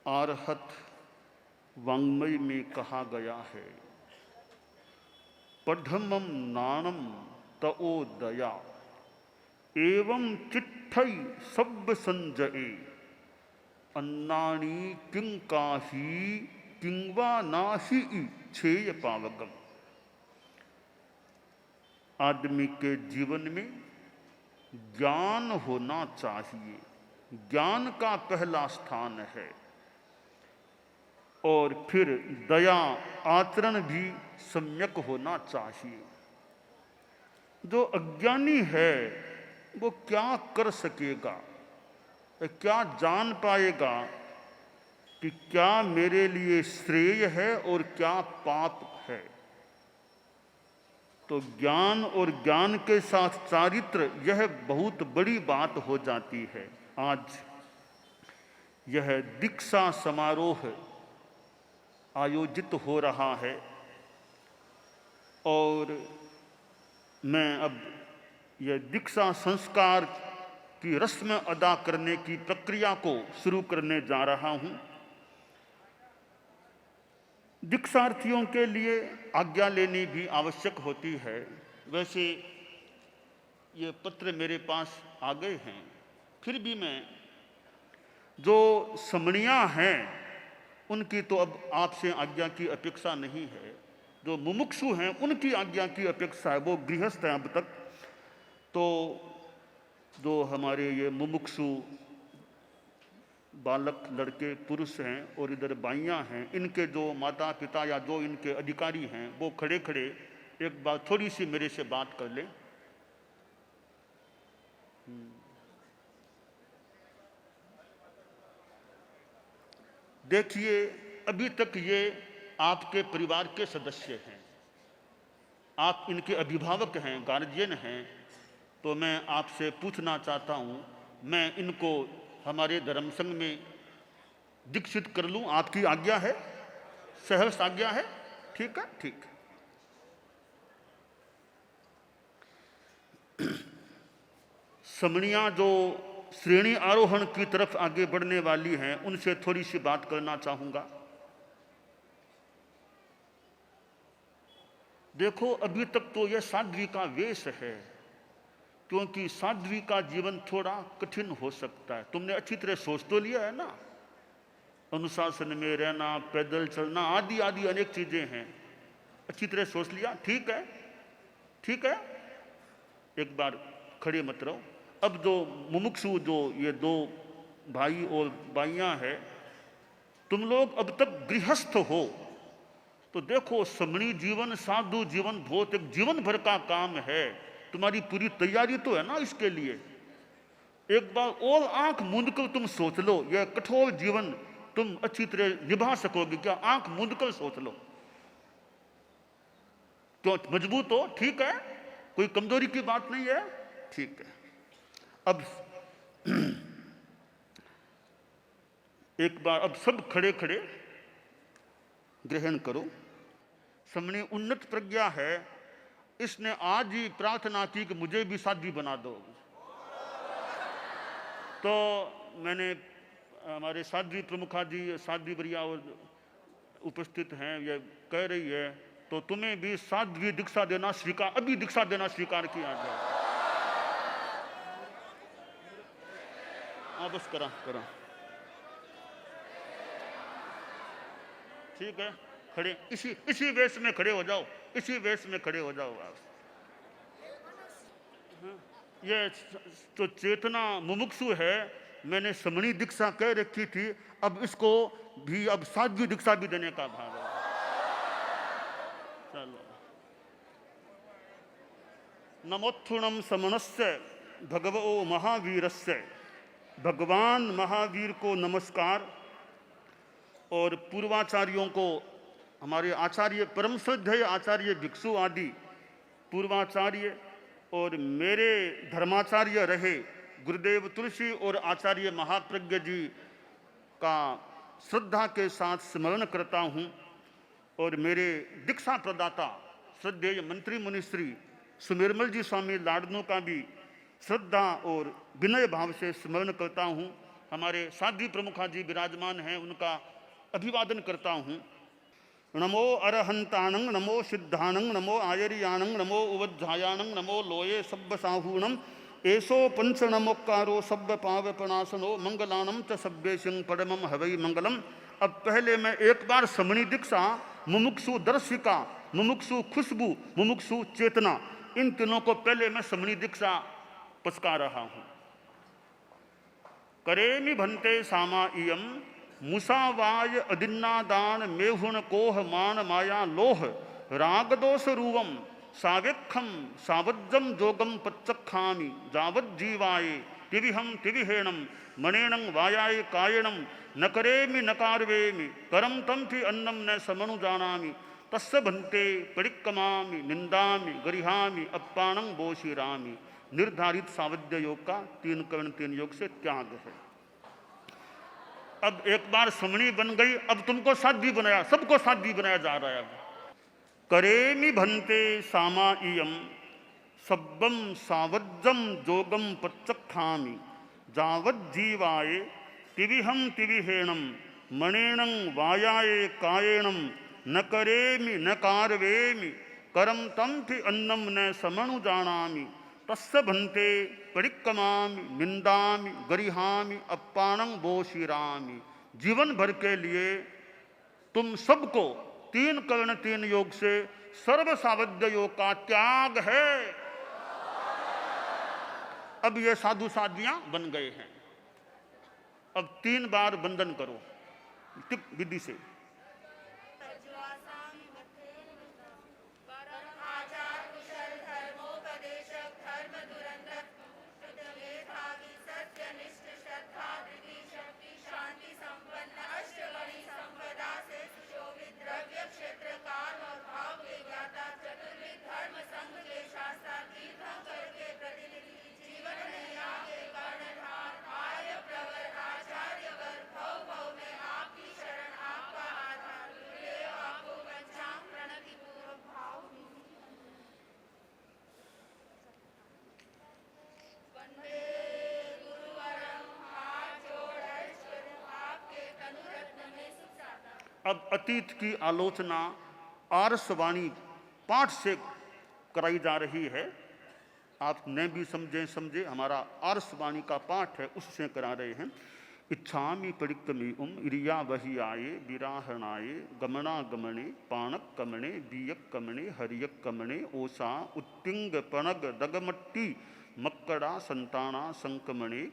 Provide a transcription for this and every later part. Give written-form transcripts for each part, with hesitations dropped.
आरहत वाङ्मय में कहा गया है, पढ़मम नाणम तओ दया एवं चिट्ठई सब संजये अन्नाणी किंकाही किंवा नाही छेय पावगम। आदमी के जीवन में ज्ञान होना चाहिए, ज्ञान का पहला स्थान है, और फिर दया आचरण भी सम्यक होना चाहिए। जो अज्ञानी है वो क्या कर सकेगा, क्या जान पाएगा कि क्या मेरे लिए श्रेय है और क्या पाप है। तो ज्ञान और ज्ञान के साथ चारित्र, यह बहुत बड़ी बात हो जाती है। आज यह दीक्षा समारोह आयोजित हो रहा है और मैं अब यह दीक्षा संस्कार की रस्म अदा करने की प्रक्रिया को शुरू करने जा रहा हूं। दीक्षार्थियों के लिए आज्ञा लेनी भी आवश्यक होती है। वैसे ये पत्र मेरे पास आ गए हैं, फिर भी मैं जो समणिया हैं उनकी तो अब आपसे आज्ञा की अपेक्षा नहीं है, जो मुमुक्षु हैं उनकी आज्ञा की अपेक्षा है। वो गृहस्थ हैं अब तक, तो जो हमारे ये मुमुक्षु बालक लड़के पुरुष हैं और इधर बाइयाँ हैं, इनके जो माता पिता या जो इनके अधिकारी हैं वो खड़े खड़े एक बार थोड़ी सी मेरे से बात कर लें। देखिए, अभी तक ये आपके परिवार के सदस्य हैं, आप इनके अभिभावक हैं, गार्जियन हैं। तो मैं आपसे पूछना चाहता हूँ, मैं इनको हमारे धर्म संघ में दीक्षित कर लूँ? आपकी आज्ञा है? सहर्ष आज्ञा है? ठीक है, ठीक है। समणिया जो श्रेणी आरोहण की तरफ आगे बढ़ने वाली हैं, उनसे थोड़ी सी बात करना चाहूंगा। देखो, अभी तक तो यह साध्वी का वेश है, क्योंकि साध्वी का जीवन थोड़ा कठिन हो सकता है। तुमने अच्छी तरह सोच तो लिया है ना, अनुशासन में रहना, पैदल चलना, आदि आदि अनेक चीजें हैं। अच्छी तरह सोच लिया? ठीक है, ठीक है। एक बार खड़े मत रहो। अब जो मुमुक्षु, जो ये दो भाई और बाइयाँ हैं, तुम लोग अब तक गृहस्थ हो, तो देखो समणी जीवन, साधु जीवन बहुत एक जीवन भर का काम है। तुम्हारी पूरी तैयारी तो है ना इसके लिए। एक बार और आंख मूंद कर तुम सोच लो, यह कठोर जीवन तुम अच्छी तरह निभा सकोगे क्या? आंख मूंद कर सोच लो। क्यों? मजबूत हो? ठीक है, कोई कमजोरी की बात नहीं है, ठीक है। अब एक बार अब सब खड़े खड़े ग्रहण करो। समणी उन्नत प्रज्ञा है, इसने आज ही प्रार्थना की कि मुझे भी साध्वी बना दो। तो मैंने हमारे साध्वी प्रमुखा जी, साध्वी बरिया उपस्थित हैं, ये कह रही है तो तुम्हें भी साध्वी दीक्षा देना स्वीकार, अभी दीक्षा देना स्वीकार किया जाए। हाँ बस करा करा, ठीक है। खड़े इसी वेश में खड़े हो जाओ, इसी वेश में खड़े हो जाओ आप। ये तो चेतना मुमुक्षु है, मैंने समणी दीक्षा कह रखी थी, अब इसको भी अब साध्वी दीक्षा भी देने का भाव है। चलो। नमोत्थुणम समणस्य भगवो महावीरस्य। भगवान महावीर को नमस्कार। और पूर्वाचार्यों को, हमारे आचार्य परम श्रद्धेय आचार्य भिक्षु आदि पूर्वाचार्य और मेरे धर्माचार्य रहे गुरुदेव तुलसी और आचार्य महाप्रज्ञ जी का श्रद्धा के साथ स्मरण करता हूँ। और मेरे दीक्षा प्रदाता श्रद्धेय मंत्री मुनिश्री सुमेरमल जी स्वामी लाडनों का भी श्रद्धा और विनय भाव से स्मरण करता हूँ। हमारे साध्वी प्रमुखा जी विराजमान हैं, उनका अभिवादन करता हूँ। नमो अरहंताणं, नमो सिद्धाणं, नमो आयरियाणं, नमो उवज्झायाणं, नमो लोये सब्ब साहूणं, एसो पंच नमोकारो सब्ब पावपनासनो, मंगलानम च सब्बे सिंह परमम हवई मंगलम। अब पहले मैं एक बार समणी दीक्षा, मुमुक्षु दर्शिका, मुमुक्षु खुशबू, मुमुक्षु चेतना, इन तीनों को पहले मैं समणी दीक्षा पचका रहा हूं। करेमि भंते सामा इयम मुसावाय अदिन्नादान मेहुण कोह मान माया लोह रागदोष रूवम सावेक्षम सावज्जम जोगम पच्चखामी जावत जीवाये तिविहम तिविहेणम मणेणं वायाय कायणम न करेमि न कारवेमि करम तम फि अन्नम न समनु जानामि तस्य भंते परिक्रमामि निंदामि गरिहामि अप्पाणं बोशिरामि। निर्धारित सावध्य योग का 3 कर्ण 3 योग से त्याग है। अब एक बार समणी बन गई, अब तुमको साध्वी बनाया, सबको साध्वी बनाया जा रहा है। अब करेमि भंते सामा इयम सब्बम सावज्जम जोगम पच्चखामी जावत जीवाये तिविहम तिविहेणम मणेणं वायाये कायेणम न करेमि न कारवेमि करम तम फि अन्नम न समनु जानामि तस्य भंते परिक्रमामि निंदामि गरिहामि अप्पाणं बोशिरामि। जीवन भर के लिए तुम सबको 3 कर्ण 3 योग से सर्व सावध्य योग का त्याग है। अब ये साधु साध्वियां बन गए हैं। अब 3 बार वंदन करो टिप विधि से। अब अतीत की आलोचना आरसवाणी पाठ से कराई जा रही है। आप न भी समझे हमारा आरसवाणी का पाठ है, उससे करा रहे हैं। इच्छामि परिक्रमी इरिया वही आये विराहणाये गमना गमने पाणक कमणे बीयक कमणे हरियक कमणे ओसा उत्तिंग पणग दगमट्टी मक्कड़ा संताना संकमणे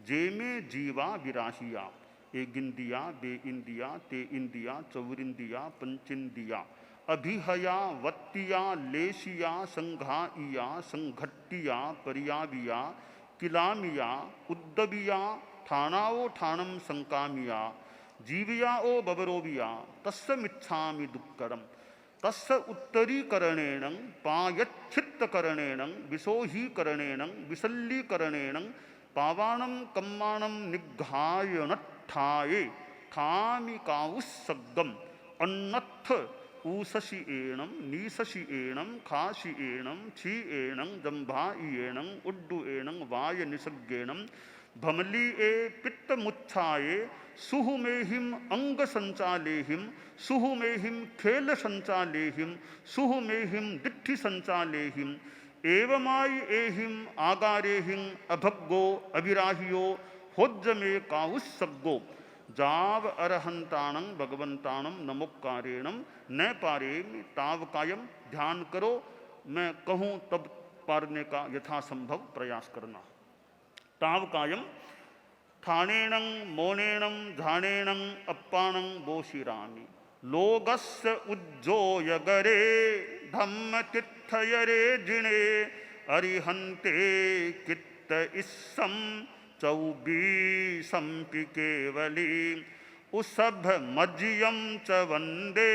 जेमे जीवा विराहिया ए गिंदिया बे इंदिया ते इंदिया चौरिंदिया पंचिंदिया अभिहया वत्तिया लेशिया संघाइया संघट्टिया परियाविया किलामिया उद्दबिया ठाणाओ ठाणम संकामिया जीविया ओ बबरोविया तस्य मिच्छामि दुक्करम तस्य उत्तरीकरणेन पायच्छित्तकरणेन विसोहीकरणेन विसल्लीकरणेन पावाणं कम्माणं निघ्घायनट्ठाये ठामि काउस्सग्गम अन्नत्थ ऊससी एणं नीससी एणं खासी एणं छी एणं जंभाएणं उड्डु एणं वाय निसग्गेणं भमली ए पित्तमुच्छाये सुहुमेहिम अंग संचालेहिम सुहुमेहिम खेल संचालेहिम सुहुमेहिम दिट्ठि संचालेहिम एवमाय एहिम आगारेहिम अभग्गो अभिराहियो होज्जमे काउस्सग्गो जाव अरहंताणं भगवंताणं नमोक्कारेणं न पारेमि ताव कायम। ध्यान करो, मैं कहूँ तब पारने का यथासंभव प्रयास करना। ताव कायम ठाणेणं मोणेणं झाणेणं अप्पाणं बोशिरामि लोगस्य उज्जोयगरे धम्म तित्थयरे जिणे अरिहन्ते कित्त इस्सं चौबीसंपि केवली उसभ मज्यं च वन्दे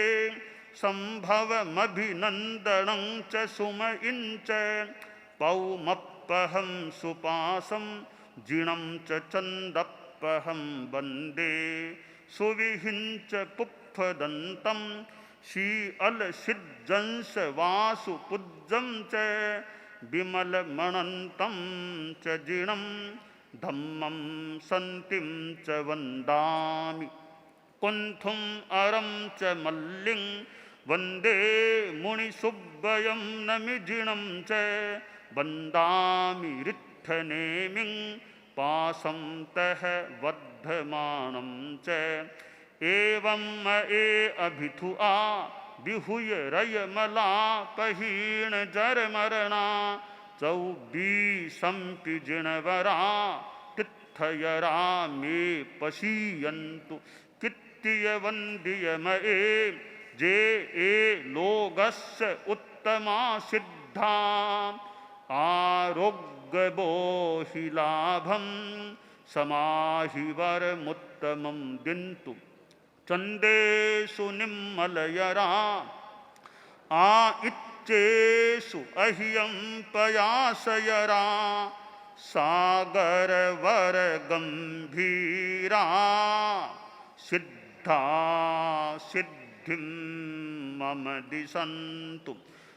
संभवमभिनन्दनं च सुमइञ्च पौमप्पहं सुपासं जिणं च चन्दप्पहं वन्दे सुविहिञ्च पुप्फदन्तं शीअलसिज्जंस वासुपुज्जं च विमलमणन्तं च जिणं धम्मं सन्तिं च वन्दामि कुन्थुम अरं च मल्लिं वन्दे मुनिसुब्बयं नमिजिनं च वन्दामि रित्थनेमिं पासं तः वर्धमानं च एवं ए अभिथु आ विहुय रयमला पहीण जरमरणा चौबीसंपि जिणवरा तिथयरा मे पशीयन्तु कित्तिय वन्दिय मए जे ए लोगस्य उत्तमा सिद्धा आरोग्यबोहि लाभं समाहिवरमुत्तमं दिन्तु चन्देषु निम्मलयरा आ इच्चेषु अह्यं पयासयरा सागरवरगम्भीरा सिद्धा सिद्धिं मम दिशन्तु।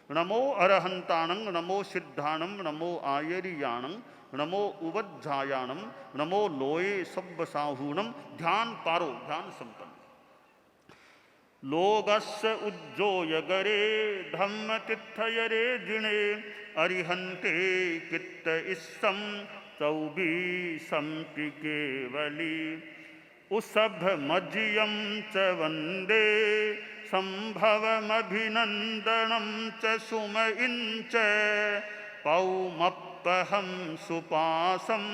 नमो अरहंताणं, नमो सिद्धाणं, नमो आयरियाणं, नमो उवज्झायाणं, नमो लोये सब्बसाहूणं। ध्यान पारो, ध्यान संपन्न। लोगस्य उज्जोयगरे धम्म तिथयरे जिणे अरिहन्ते कित्त इस्सं चौबीसंपि केवली उसभ मज्यं च वन्दे संभवमभिनन्दनं च सुमयिं च पौमप्पहं सुपासं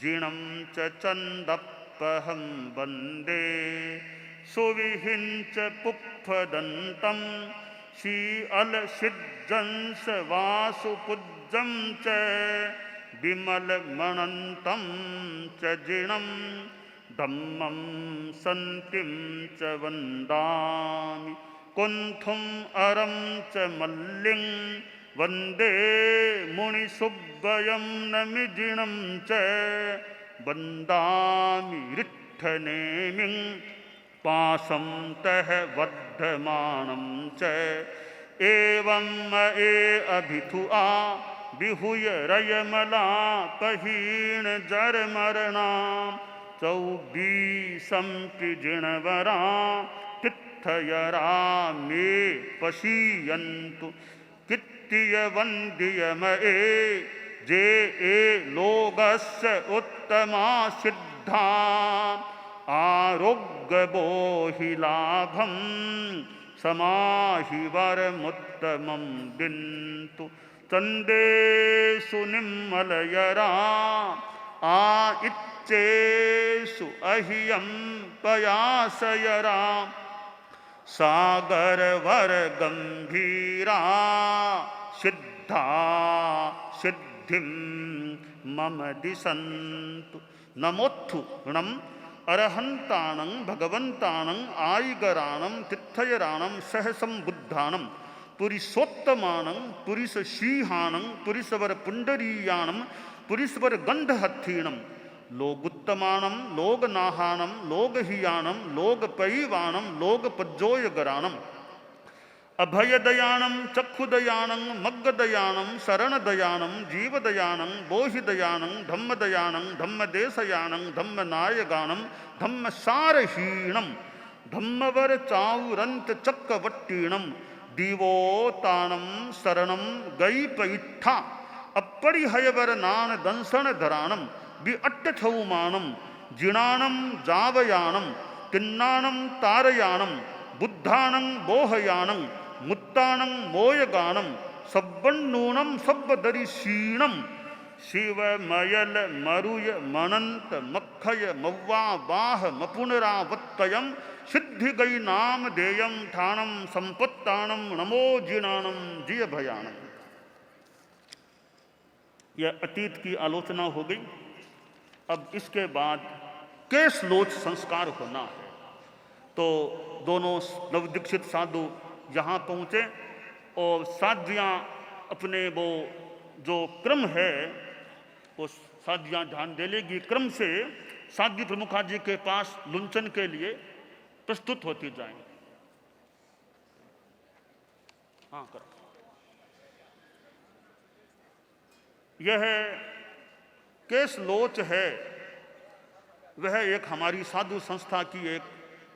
जिनं च चन्दप्पहं वन्दे सुविहिंच पुप्फदन्तं शीअलसिज्जंस वासुपुज्जं च विमलमणन्तं च जिनं धम्मं सन्तिं च वन्दामि कुन्थुम अरं च मल्लिं वन्दे मुनिसुब्बयं नमिजिनं च वन्दामि रित्थनेमिं पासं तः वर्धमानं च एवं ए अभिथु आ विहुय रयमला पहीण जरमरणा चौबीसंपि जिणवरा तिथयरा मे पशीयन्तु कित्तिय वन्दिय मए जे ए लोगस्य उत्तमा सिद्धा आरोग्यबोहि लाभं समाहिवरमुत्तमं दिन्तु चन्देषु निम्मलयरा आ इच्चेषु अह्यं पयासयरा सागरवरगम्भीरा सिद्धा सिद्धिं मम दिशन्तु। नमोत्थु णं अरहंताणं भगवंताणं आयिगराणं तिथयराणं सहसंबुद्धाणं पुरुषोत्तमाणं पुरुषशीहाणं पुरुषवर पुंडरीयाणं पुरुषवर गंधहत्थीणं लोगुत्तमाणं लोगनाहाणं लोगहीयाणं लोगपैवाणं लोगपज्जोयगराणं अभयदयाणं चक्षुदयाणं मग्गदयाणं शरणदयाणं जीवदयाणं बोहिदयाणं धम्मदयाणं धम्मदेशयाणं धम्मनायगाणं धम्मसारहीणं धम्मवर चाउरंत चक्रवट्टीणं दीवोताणं शरणं गईपैठा अपरिहयवर नान दंसन धराणं विअट्टथौमाणं जिणाणं जावयाणं तिन्नाणं तारयाणं बुद्धाणं बोहयाणं मुत्ताणं मोयगाणं सब्बन्नूणं सब्बदरिशीणं शिवमयल मरुय मनंत मक्खय मव्वा वाह मपुनरावत्तयं सिद्धिगई नाम देयं ठाणं संपत्ताणं नमो जिणाणं जिय भयाणं। यह अतीत की आलोचना हो गई। अब इसके बाद केशलोच संस्कार होना है। तो दोनों नवदीक्षित साधु यहाँ पहुँचे और साध्वियाँ अपने वो जो क्रम है वो साध्वियाँ ध्यान दे लेगी। क्रम से साध्वी प्रमुखा जी के पास लुंचन के लिए प्रस्तुत होती जाएंगी। हाँ करो। यह केस लोच है वह एक हमारी साधु संस्था की एक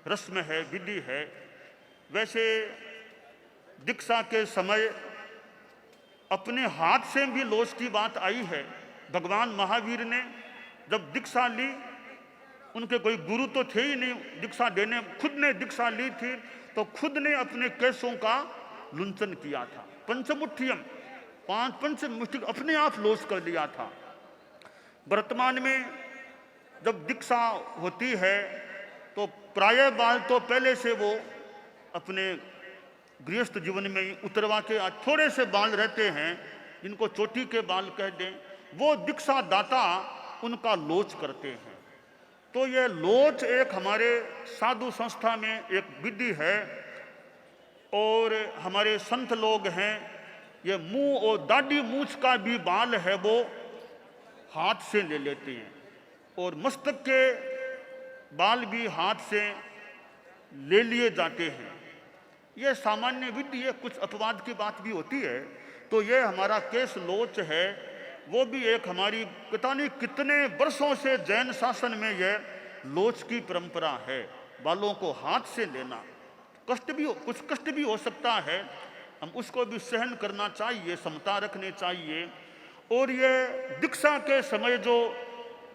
रस्म है, विधि है। वैसे दीक्षा के समय अपने हाथ से भी लोच की बात आई है। भगवान महावीर ने जब दीक्षा ली, उनके कोई गुरु तो थे ही नहीं दीक्षा देने, खुद ने दीक्षा ली थी, तो खुद ने अपने केसों का लुंचन किया था। पंचमुठियम, 5 पंचमुष्टि अपने आप लोच कर लिया था। वर्तमान में जब दीक्षा होती है तो प्रायः बाल तो पहले से वो अपने गृहस्थ जीवन में ही उतरवा के, आज थोड़े से बाल रहते हैं जिनको चोटी के बाल कह दें, वो दीक्षा दाता उनका लोच करते हैं। तो ये लोच एक हमारे साधु संस्था में एक विधि है। और हमारे संत लोग हैं, ये मुंह और दाढ़ी मूछ का भी बाल है वो हाथ से ले लेते हैं, और मस्तक के बाल भी हाथ से ले लिए जाते हैं। यह सामान्य विधि है, कुछ अपवाद की बात भी होती है। तो ये हमारा केस लोच है, वो भी एक हमारी पता नहीं कितने वर्षों से जैन शासन में यह लोच की परंपरा है। बालों को हाथ से लेना कष्ट भी कुछ कष्ट भी हो सकता है, हम उसको भी सहन करना चाहिए, समता रखनी चाहिए। और ये दीक्षा के समय जो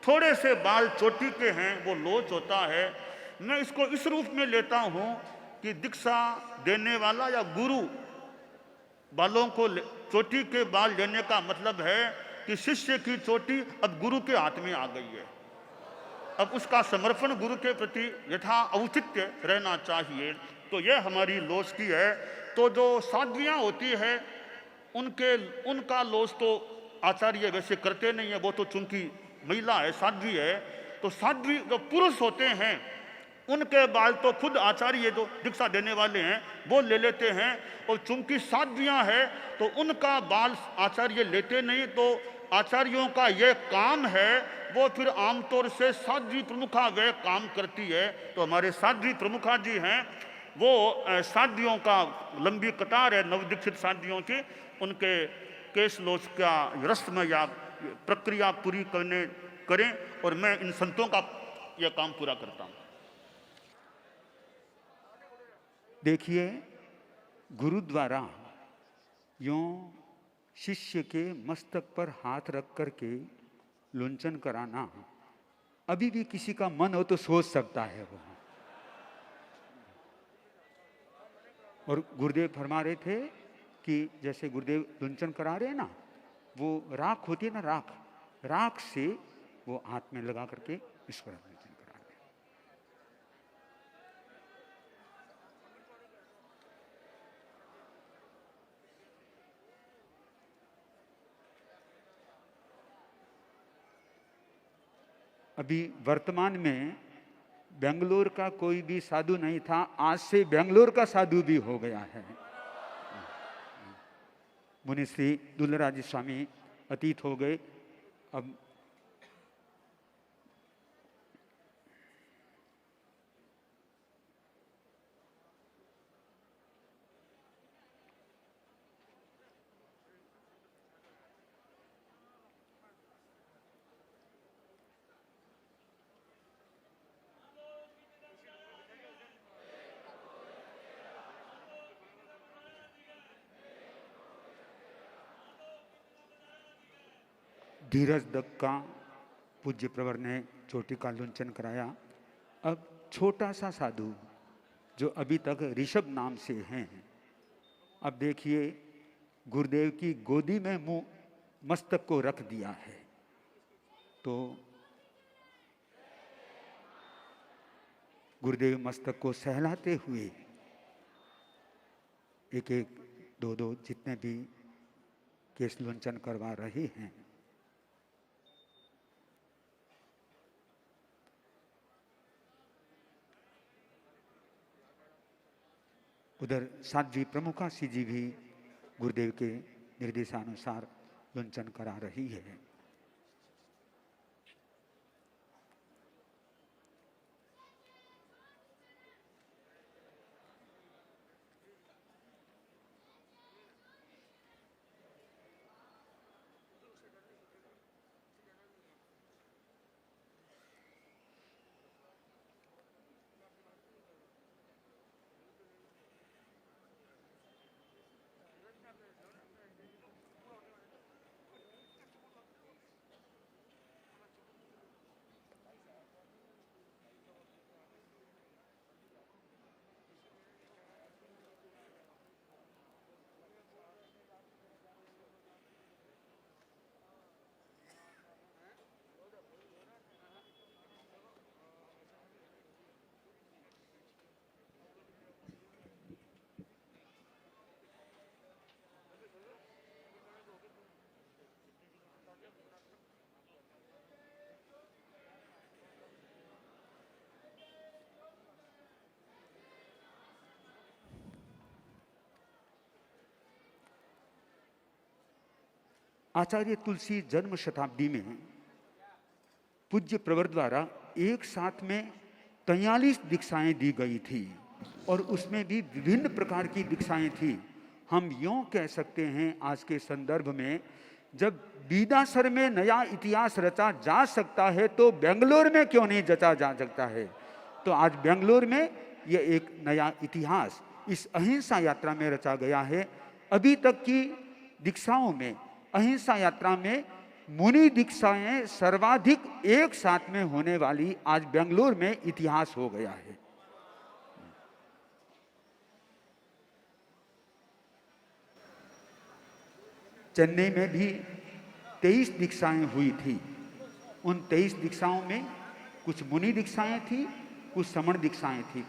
थोड़े से बाल चोटी के हैं वो लोच होता है। मैं इसको इस रूप में लेता हूँ कि दीक्षा देने वाला या गुरु बालों को चोटी के बाल लेने का मतलब है कि शिष्य की चोटी अब गुरु के हाथ में आ गई है, अब उसका समर्पण गुरु के प्रति यथा औचित्य रहना चाहिए। तो यह हमारी लोच की है। तो जो साध्वियाँ होती है उनका लोच तो आचार्य वैसे करते नहीं है, वो तो चूंकि महिला है, साध्वी है। तो साध्वी जो पुरुष होते हैं उनके बाल तो खुद आचार्य जो दीक्षा देने वाले हैं वो ले लेते हैं, और चूंकि साध्वियाँ हैं तो उनका बाल आचार्य लेते नहीं। तो आचार्यों का यह काम है, वो फिर आमतौर से साध्वी प्रमुखा वह काम करती है। तो हमारे साध्वी प्रमुखा जी हैं, वो साध्वियों का लंबी कतार है नवदीक्षित साध्वियों की, उनके केस लोच का रस्म या प्रक्रिया पूरी करें, और मैं इन संतों का यह काम पूरा करता हूँ। देखिए, गुरु द्वारा यूं शिष्य के मस्तक पर हाथ रख करके लुंचन कराना, अभी भी किसी का मन हो तो सोच सकता है वो। और गुरुदेव फरमा रहे थे कि जैसे गुरुदेव लुंचन करा रहे हैं ना, वो राख होती है ना, राख से वो हाथ में लगा करके इसको लुंचन करा रहे हैं। अभी वर्तमान में बेंगलोर का कोई भी साधु नहीं था, आज से बेंगलोर का साधु भी हो गया है। मुनि श्री दुल्लराज स्वामी अतीत हो गए। अब धीरज दत्त का पूज्य प्रवर ने चोटी का लुंचन कराया। अब छोटा सा साधु जो अभी तक ऋषभ नाम से हैं, अब देखिए गुरुदेव की गोदी में मुंह मस्तक को रख दिया है। तो गुरुदेव मस्तक को सहलाते हुए एक एक दो दो जितने भी केस लुंचन करवा रहे हैं। उधर साध्वी प्रमुखा सी जी भी गुरुदेव के निर्देशानुसार लुंचन करा रही है। आचार्य तुलसी जन्म शताब्दी में पूज्य प्रवर द्वारा एक साथ में 43 दीक्षाएं दी गई थी और उसमें भी विभिन्न प्रकार की दीक्षाएं थी। हम यूं कह सकते हैं आज के संदर्भ में, जब बीदासर में नया इतिहास रचा जा सकता है तो बेंगलोर में क्यों नहीं रचा जा सकता है। तो आज बेंगलोर में यह एक नया इतिहास इस अहिंसा यात्रा में रचा गया है। अभी तक की दीक्षाओं में अहिंसा यात्रा में मुनि दीक्षाएं सर्वाधिक एक साथ में होने वाली आज बेंगलोर में इतिहास हो गया है। चेन्नई में भी 23 दीक्षाएं हुई थी। उन 23 दीक्षाओं में कुछ मुनि दीक्षाएं थी, कुछ समण दीक्षाएं थी।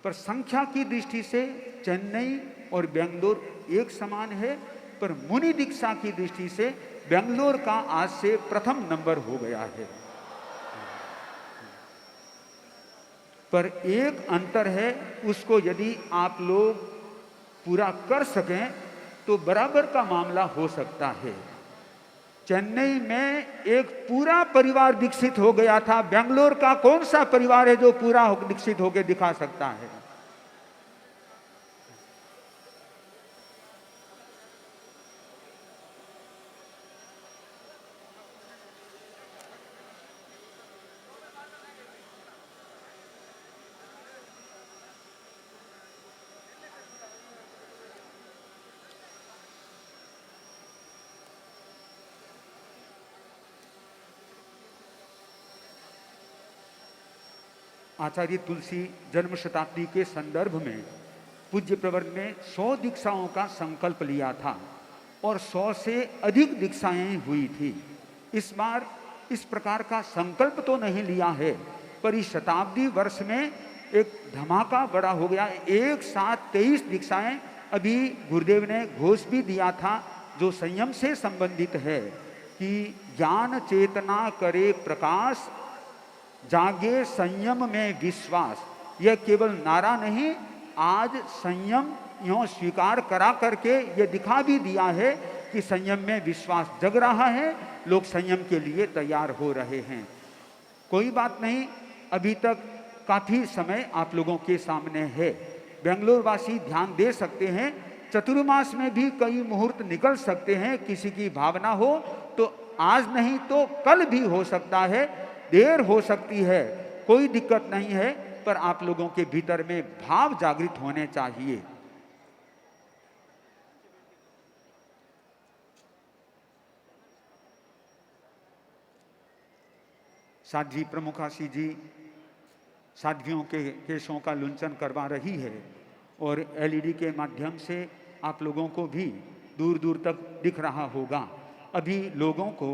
पर संख्या की दृष्टि से चेन्नई और बेंगलोर एक समान है, पर मुनि दीक्षा की दृष्टि से बेंगलोर का आज से प्रथम नंबर हो गया है। पर एक अंतर है, उसको यदि आप लोग पूरा कर सकें तो बराबर का मामला हो सकता है। चेन्नई में एक पूरा परिवार दीक्षित हो गया था, बेंगलोर का कौन सा परिवार है जो पूरा दीक्षित होकर दिखा सकता है। आचार्य तुलसी जन्म शताब्दी के संदर्भ में पूज्य प्रवर ने 100 दीक्षाओं का संकल्प लिया था और 100 से अधिक दीक्षाएं हुई थी। इस बार इस प्रकार का संकल्प तो नहीं लिया है, पर इस शताब्दी वर्ष में एक धमाका बड़ा हो गया। एक साथ 23 दीक्षाएं। अभी गुरुदेव ने घोष भी दिया था जो संयम से संबंधित है कि ज्ञान चेतना करे प्रकाश, जागे संयम में विश्वास। यह केवल नारा नहीं, आज संयम यूं स्वीकार करा करके यह दिखा भी दिया है कि संयम में विश्वास जग रहा है, लोग संयम के लिए तैयार हो रहे हैं। कोई बात नहीं, अभी तक काफी समय आप लोगों के सामने है। बेंगलोर वासी ध्यान दे सकते हैं, चतुर्मास में भी कई मुहूर्त निकल सकते हैं। किसी की भावना हो तो आज नहीं तो कल भी हो सकता है, देर हो सकती है, कोई दिक्कत नहीं है, पर आप लोगों के भीतर में भाव जागृत होने चाहिए। साध्वी प्रमुखासी जी साध्वियों के केशों का लुंचन करवा रही है और एलईडी के माध्यम से आप लोगों को भी दूर दूर तक दिख रहा होगा। अभी लोगों को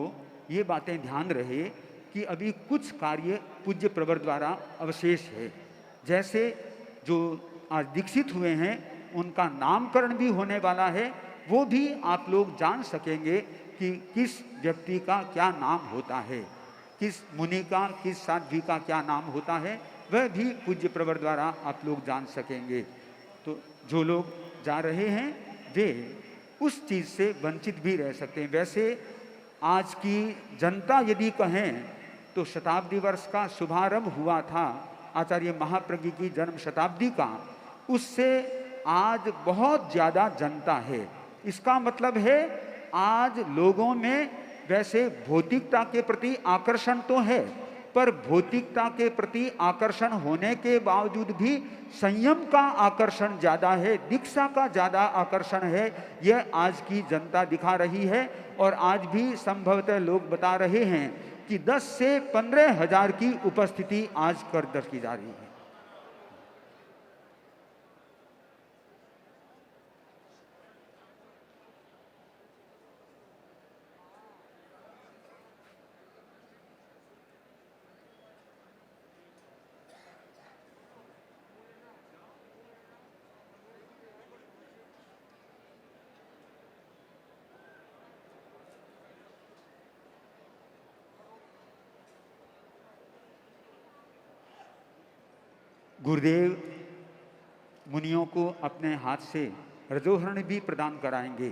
ये बातें ध्यान रहे कि अभी कुछ कार्य पूज्य प्रवर द्वारा अवशेष है। जैसे जो आज दीक्षित हुए हैं उनका नामकरण भी होने वाला है, वो भी आप लोग जान सकेंगे कि किस व्यक्ति का क्या नाम होता है, किस मुनि का, किस साध्वी का क्या नाम होता है, वह भी पूज्य प्रवर द्वारा आप लोग जान सकेंगे। तो जो लोग जा रहे हैं वे उस चीज़ से वंचित भी रह सकते हैं। वैसे आज की जनता यदि कहें तो शताब्दी वर्ष का शुभारंभ हुआ था आचार्य महाप्रज्ञ की जन्म शताब्दी का, उससे आज बहुत ज़्यादा जनता है। इसका मतलब है आज लोगों में वैसे भौतिकता के प्रति आकर्षण तो है, पर भौतिकता के प्रति आकर्षण होने के बावजूद भी संयम का आकर्षण ज़्यादा है, दीक्षा का ज़्यादा आकर्षण है। यह आज की जनता दिखा रही है और आज भी संभवतः लोग बता रहे हैं कि 10 से 15 हजार की उपस्थिति आज कर दर्ज की जा रही है। गुरुदेव मुनियों को अपने हाथ से रजोहरण भी प्रदान कराएंगे।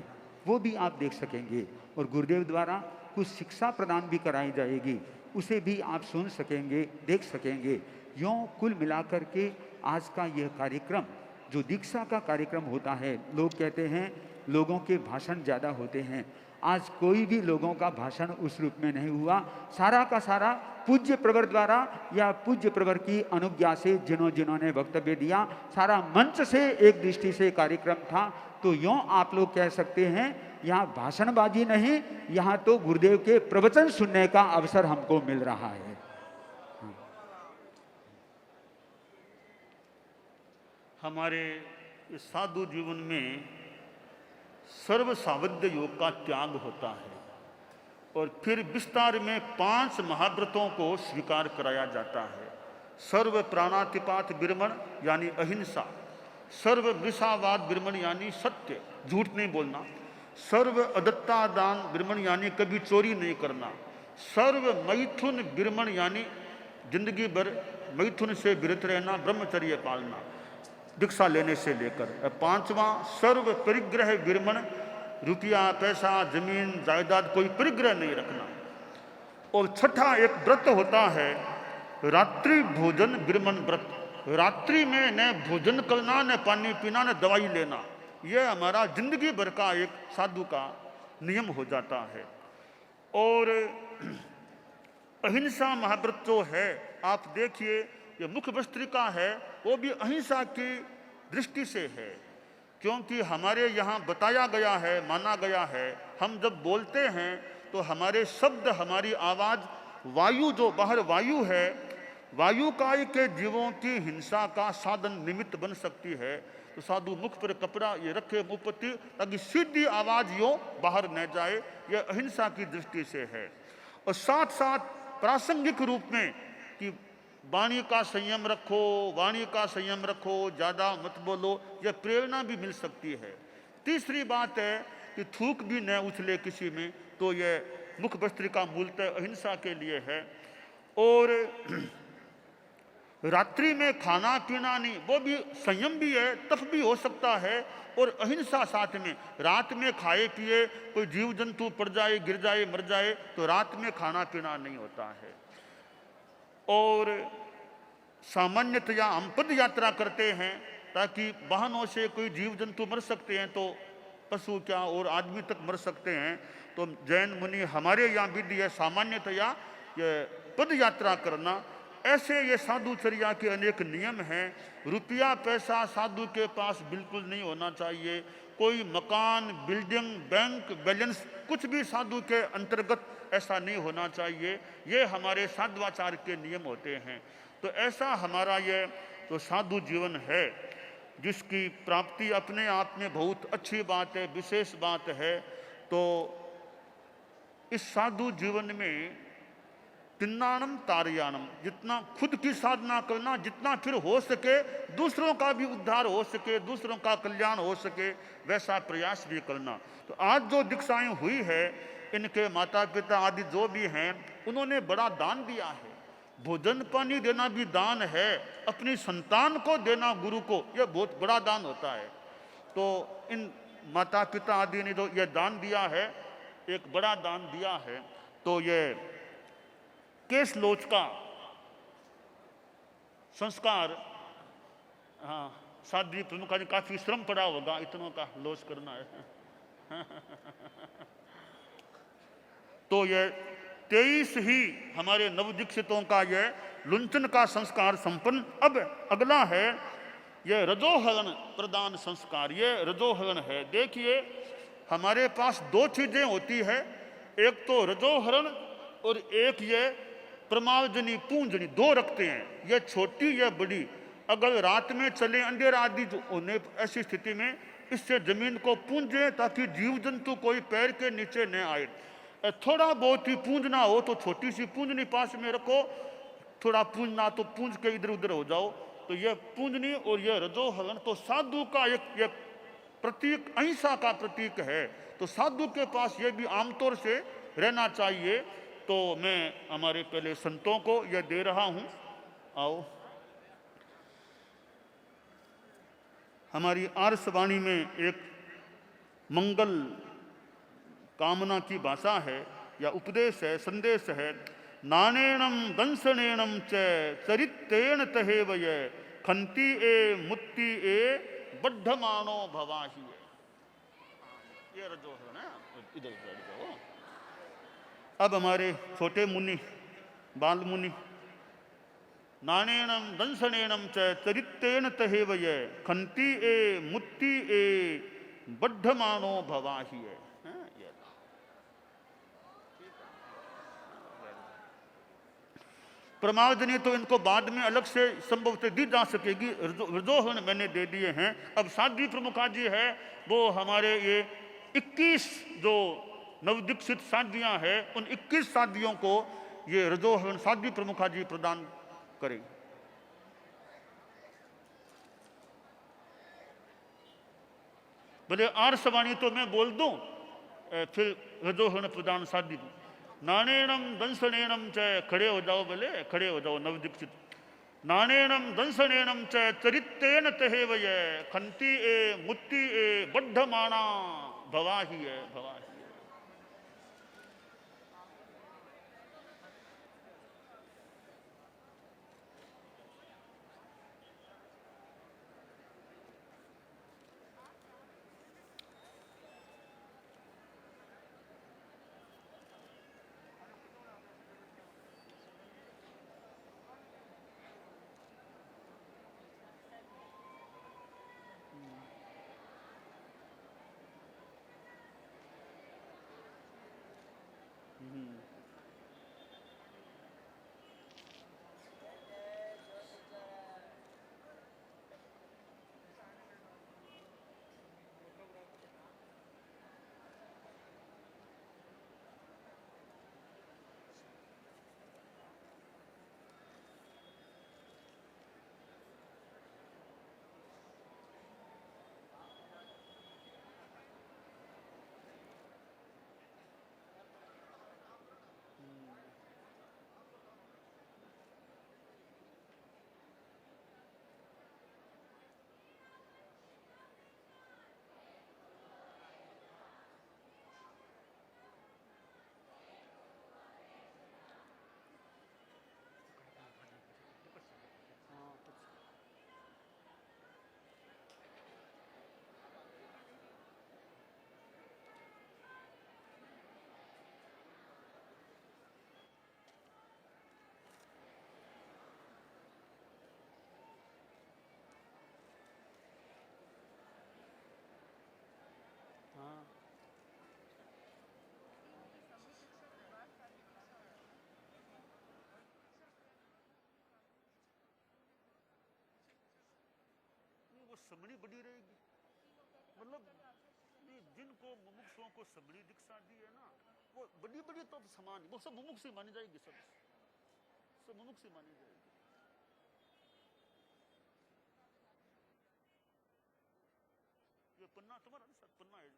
वो भी आप देख सकेंगे। और गुरुदेव द्वारा कुछ शिक्षा प्रदान भी कराई जाएगी, उसे भी आप सुन सकेंगे, देख सकेंगे। यूँ कुल मिलाकर के आज का यह कार्यक्रम जो दीक्षा का कार्यक्रम होता है, लोग कहते हैं लोगों के भाषण ज़्यादा होते हैं, आज कोई भी लोगों का भाषण उस रूप में नहीं हुआ। सारा का सारा पूज्य प्रवर द्वारा या पूज्य प्रवर की अनुज्ञा से जिन्होंने वक्तव्य दिया, सारा मंच से एक दृष्टि से कार्यक्रम था। तो यूँ आप लोग कह सकते हैं यहाँ भाषणबाजी नहीं, यहाँ तो गुरुदेव के प्रवचन सुनने का अवसर हमको मिल रहा है। हमारे इस साधु जीवन में सर्व सावध्य योग का त्याग होता है और फिर विस्तार में 5 महाव्रतों को स्वीकार कराया जाता है। सर्व प्राणातिपात विरमण यानी अहिंसा, सर्व वृषावाद विरमण यानी सत्य, झूठ नहीं बोलना, सर्व अदत्ता दान विरमण यानी कभी चोरी नहीं करना, सर्व मैथुन विरमण यानी जिंदगी भर मैथुन से विरत रहना, ब्रह्मचर्य पालना दीक्षा लेने से लेकर। 5वां सर्व परिग्रह विरमण, रुपया पैसा जमीन जायदाद कोई परिग्रह नहीं रखना। और 6ठा एक व्रत होता है रात्रि भोजन विरमण व्रत, रात्रि में न भोजन करना, न पानी पीना, न दवाई लेना। यह हमारा जिंदगी भर का एक साधु का नियम हो जाता है। और अहिंसा महाव्रत जो है, आप देखिए ये मुख्य वस्त्रिका है, वो भी अहिंसा की दृष्टि से है, क्योंकि हमारे यहाँ बताया गया है, माना गया है, हम जब बोलते हैं तो हमारे शब्द, हमारी आवाज़, वायु जो बाहर वायु है, वायुकाय के जीवों की हिंसा का साधन निमित्त बन सकती है। तो साधु मुख पर कपड़ा ये रखे मुपति, ताकि सीधी आवाज़ यूँ बाहर न जाए, यह अहिंसा की दृष्टि से है। और साथ साथ प्रासंगिक रूप में कि वाणी का संयम रखो, वाणी का संयम रखो, ज़्यादा मत बोलो, यह प्रेरणा भी मिल सकती है। तीसरी बात है कि थूक भी न उछले किसी में, तो यह मुख वस्त्रिका मूलतः अहिंसा के लिए है। और रात्रि में खाना पीना नहीं, वो भी संयम भी है, तप भी हो सकता है, और अहिंसा साथ में। रात में खाए पिए कोई जीव जंतु पड़ जाए, गिर जाए, मर जाए, तो रात में खाना पीना नहीं होता है। और सामान्यतया हम पद यात्रा करते हैं, ताकि वाहनों से कोई जीव जंतु मर सकते हैं, तो पशु क्या और आदमी तक मर सकते हैं। तो जैन मुनि हमारे यहाँ विधि है सामान्यतया ये पद यात्रा करना। ऐसे ये साधुचर्या के अनेक नियम हैं। रुपया पैसा साधु के पास बिल्कुल नहीं होना चाहिए। कोई मकान, बिल्डिंग, बैंक बैलेंस कुछ भी साधु के अंतर्गत ऐसा नहीं होना चाहिए। ये हमारे साधुवाचार के नियम होते हैं। तो ऐसा हमारा ये तो साधु जीवन है, जिसकी प्राप्ति अपने आप में बहुत अच्छी बात है, विशेष बात है। तो इस साधु जीवन में तिन्नाणम तारयाणम, जितना खुद की साधना करना, जितना फिर हो सके दूसरों का भी उद्धार हो सके, दूसरों का कल्याण हो सके, वैसा प्रयास भी करना। तो आज जो दीक्षाएं हुई है, इनके माता पिता आदि जो भी हैं, उन्होंने बड़ा दान दिया है। भोजन पानी देना भी दान है, अपनी संतान को देना गुरु को, यह बहुत बड़ा दान होता है। तो इन माता पिता आदि ने जो यह दान दिया है, एक बड़ा दान दिया है। तो ये केश लोच का संस्कार, हाँ साध्वी प्रमुखा जी काफी श्रम पड़ा होगा, इतनों का लोच करना है। तो ये 23 ही हमारे नवदीक्षितों का यह लुंचन का संस्कार संपन्न। अब अगला है यह रजोहरण प्रदान संस्कार। यह रजोहरण है। देखिए हमारे पास 2 चीजें होती है, एक तो रजोहरण और एक ये प्रमावजनी पूंजनी, 2 रखते हैं, यह छोटी यह बड़ी। अगर रात में चले अंधेरा आदि होने ऐसी स्थिति में इससे जमीन को पूंजे, ताकि जीव जंतु कोई पैर के नीचे न आए। थोड़ा बहुत ही पूंजना हो तो छोटी सी पूंजनी पास में रखो, थोड़ा पूंजना तो पूंज के इधर उधर हो जाओ। तो यह पूंजनी और यह रजोहरण तो साधु का एक प्रतीक, अहिंसा का प्रतीक है। तो साधु के पास यह भी आमतौर से रहना चाहिए। तो मैं हमारे पहले संतों को यह दे रहा हूं। आओ, हमारी आर्षवाणी में एक मंगल कामना की भाषा है या उपदेश है, संदेश है। नानेणम दंसनेणम च चरित्रेण तहेवय खंती ए मुक्ति ए बद्धमानो भवाही। ये रजो है ना, इधर बैठ जाओ। अब हमारे छोटे मुनि, बाल मुनि, नानेणम दंसनेणम च चरित्रेण तहेवय खंती ए मुक्ति ए बद्धमानो भवाही। प्रमादनी तो इनको बाद में अलग से संभवतः दी जा सकेगी, रजोहन मैंने दे दिए हैं। अब साध्वी प्रमुखा जी है, वो हमारे ये 21 जो नवदीक्षित साध्वियां हैं, उन 21 साध्वियों को ये रजोहन साध्वी प्रमुखा जी प्रदान करेंगे। बोले आर्षवाणी तो मैं बोल दूं, फिर रजोहन प्रदान साध्वी। नानेणम दंसनेणम च, खड़े हो जाओ, बोले खड़े हो जाओ नवदीक्षित। नानेणम दंसनेणम च चरित्रेण तहेवय खंती ए मुक्ति ए बद्धमाना भवाही है, भवाही। समणी बड़ी रहेगी, मतलब जिनको मुमुक्षुओं को समणी दीक्षा दी है ना, वो बड़ी बड़ी तो समान, वो सब मुमुक्षु मानी जाएगी, सब मुमुक्षु मानी जाएगी। ये पन्ना तुम्हारा नहीं, सर पन्ना है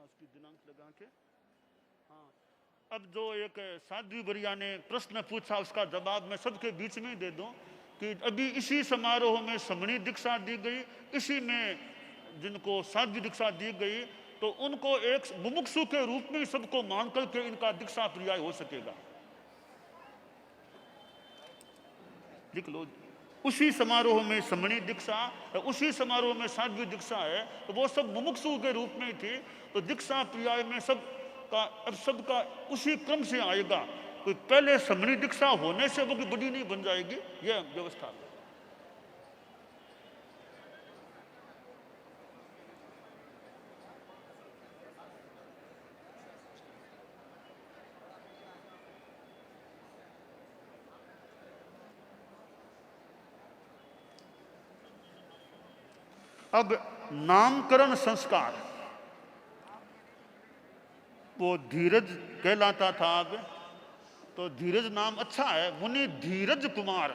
उसकी दिनांक लगा के। हाँ, अब जो एक साध्वी बरिया ने प्रश्न पूछा, उसका जवाब मैं सबके बीच में दे दूं कि अभी इसी समारोह में समणी दीक्षा दी गई, इसी में जिनको साध्वी दीक्षा दी गई, तो उनको एक मुमुक्षु के रूप में सबको मान करके इनका दीक्षा पर्याय हो सकेगा। लिख लो, उसी समारोह में समणी दीक्षा, उसी समारोह में साध्वी दीक्षा है, तो वो सब मुमुक्षु के रूप में थी, तो दीक्षा पर्याय में सबका उसी क्रम से आएगा कोई पहले समणी दीक्षा होने से वो कोई बड़ी नहीं बन जाएगी, यह व्यवस्था है। अब नामकरण संस्कार वो धीरज कहलाता था। अब तो धीरज नाम अच्छा है, मुनि धीरज कुमार।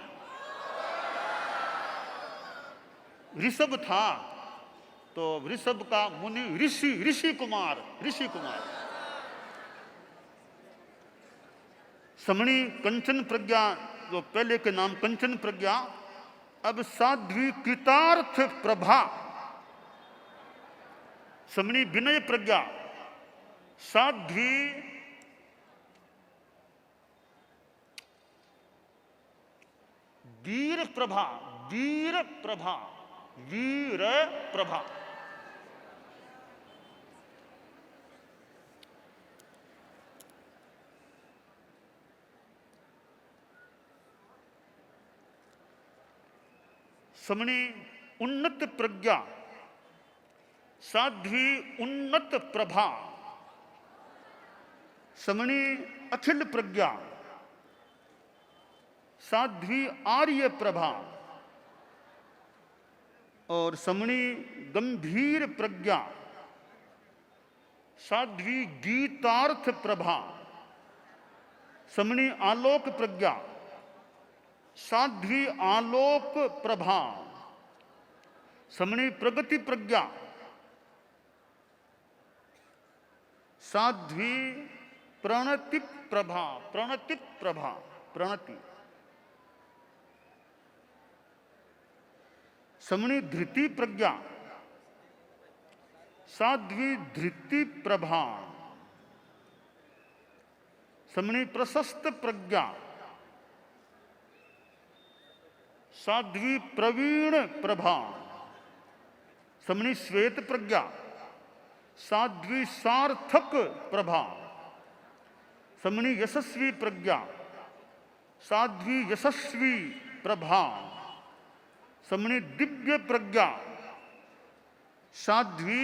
ऋषभ था तो ऋषभ का मुनि ऋषि, ऋषि कुमार, ऋषि कुमार। समणी कंचन प्रज्ञा, जो पहले के नाम कंचन प्रज्ञा, अब साध्वी कृतार्थ प्रभा। समणी विनय प्रज्ञा, साध्वी वीर प्रभा, वीर प्रभा, वीर प्रभा। समणी उन्नत प्रज्ञा, साध्वी उन्नत प्रभा। समणी अखिल प्रज्ञा, साध्वी आर्य प्रभा। और समणी गंभीर प्रज्ञा, साध्वी गीतार्थ प्रभा। समणी आलोक प्रज्ञा, साध्वी आलोक प्रभा। समणी प्रगति प्रज्ञा, साध्वी प्रणति प्रभा, प्रणति प्रभा, प्रणति। समणी धृति प्रज्ञा, साध्वी धृति प्रभा। समणी प्रशस्त प्रज्ञा, साध्वी प्रवीण प्रभा। समणी श्वेत प्रज्ञा, साध्वी सार्थक प्रभा। समणी यशस्वी प्रज्ञा, साध्वी यशस्वी प्रभा। समणी दिव्य प्रज्ञा, साध्वी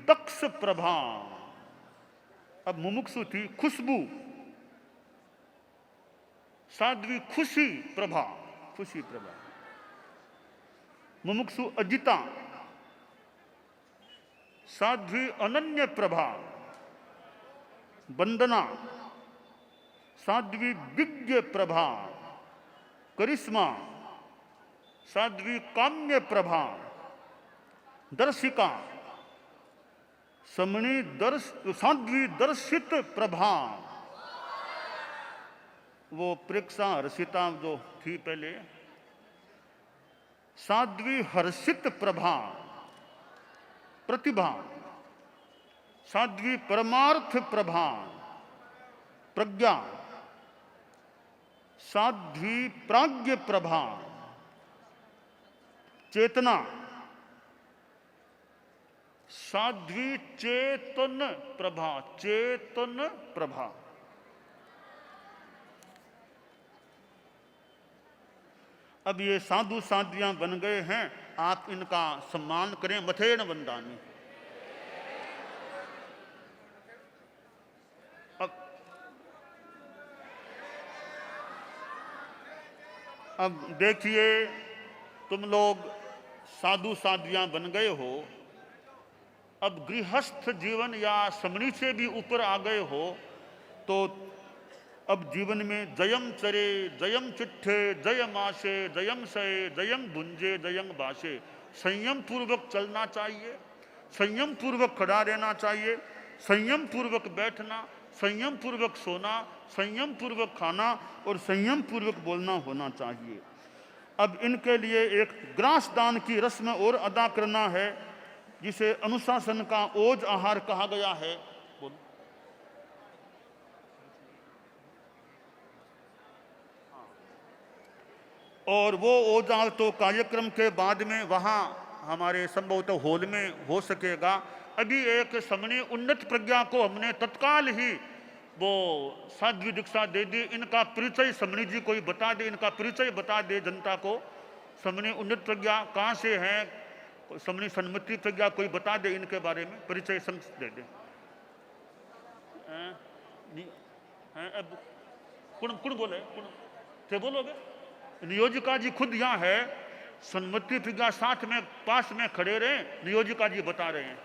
दक्ष प्रभा। अब मुमुक्षु थी खुशबू, साध्वी खुशी प्रभा, खुशी प्रभा। मुमुक्षु अजिता, साध्वी अनन्य प्रभा। वंदना, साध्वी विज्ञ प्रभा। करिश्मा, साध्वी काम्य प्रभा। दर्शिका, समणी साध्वी दर्शित प्रभा। वो प्रेक्षा हर्षिता जो थी पहले, साध्वी हर्षित प्रभा। प्रतिभा, साध्वी परमार्थ प्रभा। प्रज्ञा, साध्वी प्राज्ञ प्रभा। चेतना, साध्वी चेतन प्रभा, चेतन प्रभा। अब ये साधु साध्वियां बन गए हैं, आप इनका सम्मान करें। मथेन वंदानी। अब देखिए, तुम लोग साधु साध्वियां बन गए हो, अब गृहस्थ जीवन या समणी से भी ऊपर आ गए हो, तो अब जीवन में जयम चरे, जयम चिट्ठे, जय मासे, जयम सये, जयम भुंजे, जयम बासे। संयम पूर्वक चलना चाहिए, संयम पूर्वक खड़ा रहना चाहिए, संयम पूर्वक बैठना, संयम पूर्वक सोना, संयम पूर्वक खाना और संयम पूर्वक बोलना होना चाहिए। अब इनके लिए एक ग्रास दान की रस्म और अदा करना है, जिसे अनुशासन का ओज आहार कहा गया है। और वो ओजाल तो कार्यक्रम के बाद में वहाँ हमारे संभवतः हॉल में हो सकेगा। अभी एक समणी उन्नत प्रज्ञा को हमने तत्काल ही वो साध्वी दीक्षा दे दी। इनका परिचय समणी जी कोई बता दे, इनका परिचय बता दे जनता को। समणी उन्नत प्रज्ञा कहाँ से हैं, समणी सन्मति प्रज्ञा कोई बता दे, इनके बारे में परिचय दे दे। अब कौन बोले, थे बोलोगे? नियोजिका जी खुद यहाँ है, सन्मति प्रज्ञा साथ में पास में खड़े रहे, नियोजिका जी बता रहे हैं।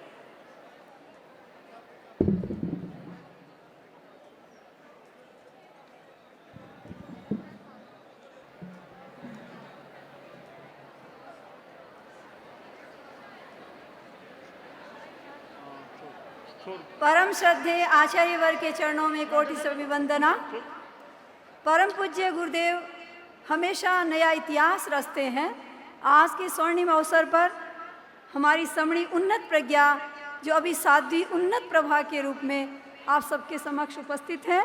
परम श्रद्धेय आचार्य वर्ग के चरणों में कोटि सभी वंदना। परम पूज्य गुरुदेव हमेशा नया इतिहास रचते हैं। आज के स्वर्णिम अवसर पर हमारी समणी उन्नत प्रज्ञा, जो अभी साध्वी उन्नत प्रभा के रूप में आप सबके समक्ष उपस्थित है।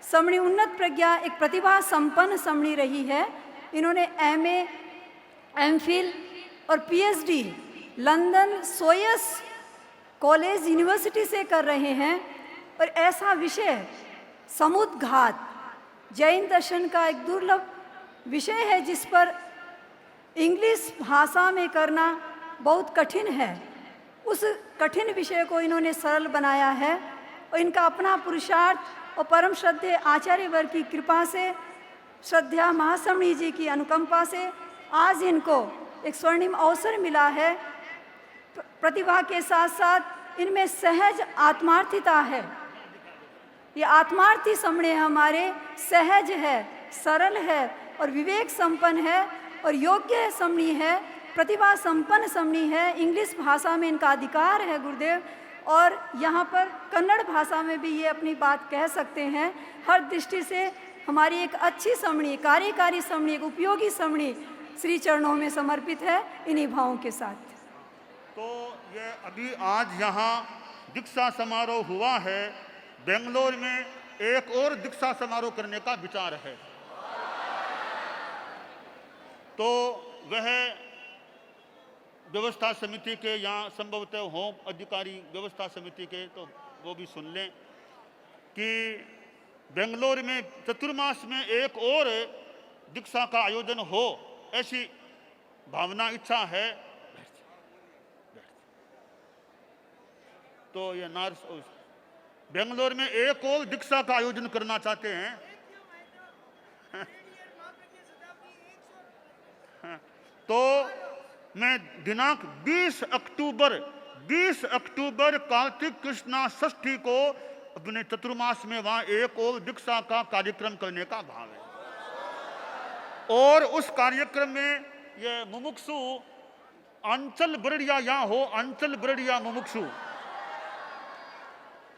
समणी उन्नत प्रज्ञा एक प्रतिभा संपन्न समणी रही है। इन्होंने MA, MPhil और PhD लंदन सोयस कॉलेज यूनिवर्सिटी से कर रहे हैं। और ऐसा विषय समुद्घात जैन दर्शन का एक दुर्लभ विषय है, जिस पर इंग्लिश भाषा में करना बहुत कठिन है। उस कठिन विषय को इन्होंने सरल बनाया है और इनका अपना पुरुषार्थ और परम श्रद्धेय आचार्य वर्ग की कृपा से, श्रद्धा महासमणी जी की अनुकंपा से आज इनको एक स्वर्णिम अवसर मिला है। प्रतिभा के साथ साथ इनमें सहज आत्मार्थिता है। ये आत्मार्थी समणे हमारे सहज है, सरल है और विवेक संपन्न है और योग्य समणी है, प्रतिभा संपन्न समणी है। इंग्लिश भाषा में इनका अधिकार है गुरुदेव, और यहाँ पर कन्नड़ भाषा में भी ये अपनी बात कह सकते हैं। हर दृष्टि से हमारी एक अच्छी समणी, कार्यकारी समणी, एक उपयोगी समणी श्री चरणों में समर्पित है इन्हीं भावों के साथ। तो ये अभी आज यहाँ दीक्षा समारोह हुआ है। बेंगलोर में एक और दीक्षा समारोह करने का विचार है। तो वह व्यवस्था समिति के यहाँ संभवतः हों अधिकारी व्यवस्था समिति के, तो वो भी सुन लें कि बेंगलोर में चतुर्मास में एक और दीक्षा का आयोजन हो, ऐसी भावना इच्छा है। तो ये बेंगलोर में एक और दीक्षा का आयोजन करना चाहते हैं। तो मैं दिनांक 20 अक्टूबर कार्तिक कृष्णा षष्ठी को अपने चतुर्मास में वहां एक और दीक्षा का कार्यक्रम करने का भाव है। और उस कार्यक्रम में ये मुमुक्षु अंचल बरड़िया यहाँ हो, अंचल बरड़िया मुमुक्षु,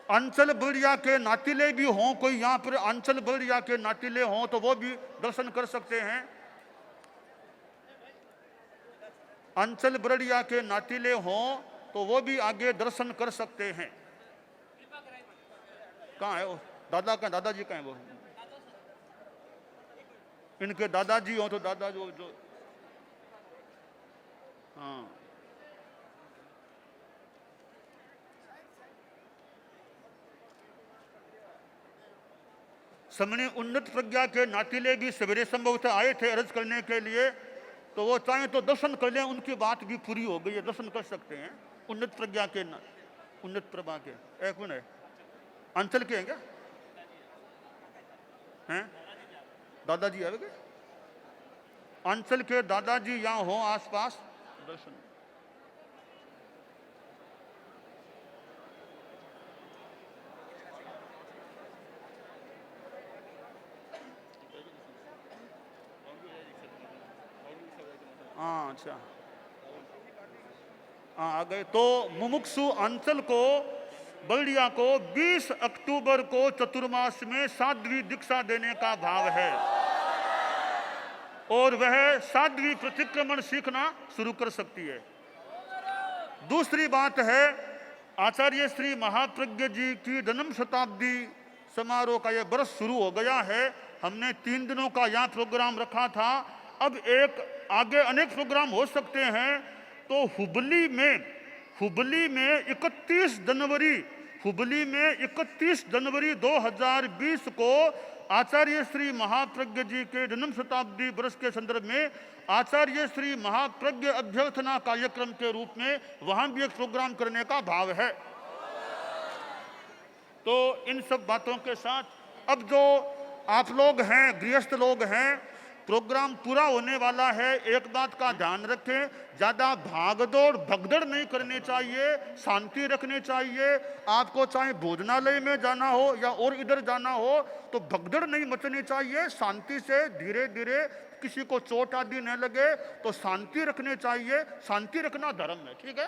अंचल बरड़िया के नातिले भी हों, कोई यहाँ पर अंचल बरड़िया के नातिले हों तो वो भी दर्शन कर सकते हैं। अंचल बरड़िया के नातिले हों तो वो भी आगे दर्शन कर सकते हैं। कहाँ है वो दादा, का दादाजी कहाँ है वो? इनके दादाजी हो तो दादा जो हाँ, समणी उन्नत प्रज्ञा के नातिले भी सवेरे संभवतः आए थे अर्ज करने के लिए, तो वो चाहे तो दर्शन कर लें, उनकी बात भी पूरी हो गई है, दर्शन कर सकते हैं। उन्नत प्रज्ञा के उन्नत प्रभा के एक कौन है? अंचल के हैं क्या? हैं दादाजी आएंगे? अंचल के दादाजी यहाँ हो आसपास दर्शन। हाँ अच्छा, हाँ आ गए। तो मुमुक्षु अंचल को, बल्डिया को 20 अक्टूबर को चतुर्मास में साध्वी दीक्षा देने का भाव है और वह साध्वी प्रतिक्रमण सीखना शुरू कर सकती है। दूसरी बात है, आचार्य श्री महाप्रज्ञ जी की जन्म शताब्दी समारोह का यह वर्ष शुरू हो गया है। हमने 3 दिनों का यहाँ प्रोग्राम रखा था, अब एक आगे अनेक प्रोग्राम हो सकते हैं। तो हुबली में 31 जनवरी हुबली में 31 जनवरी 2020 को आचार्य श्री महाप्रज्ञ जी के जन्म शताब्दी वर्ष के संदर्भ में आचार्य श्री महाप्रज्ञ अभ्यर्थना कार्यक्रम के रूप में वहां भी एक प्रोग्राम करने का भाव है। तो इन सब बातों के साथ अब जो आप लोग हैं, गृहस्थ लोग हैं, प्रोग्राम पूरा होने वाला है। एक बात का ध्यान रखें, ज़्यादा भागदौड़ भगदड़ नहीं करनी चाहिए, शांति रखनी चाहिए। आपको चाहे भोजनालय में जाना हो या और इधर जाना हो तो भगदड़ नहीं मचनी चाहिए। शांति से धीरे धीरे, किसी को चोट आदि न लगे तो शांति रखनी चाहिए। शांति रखना धर्म है, ठीक है।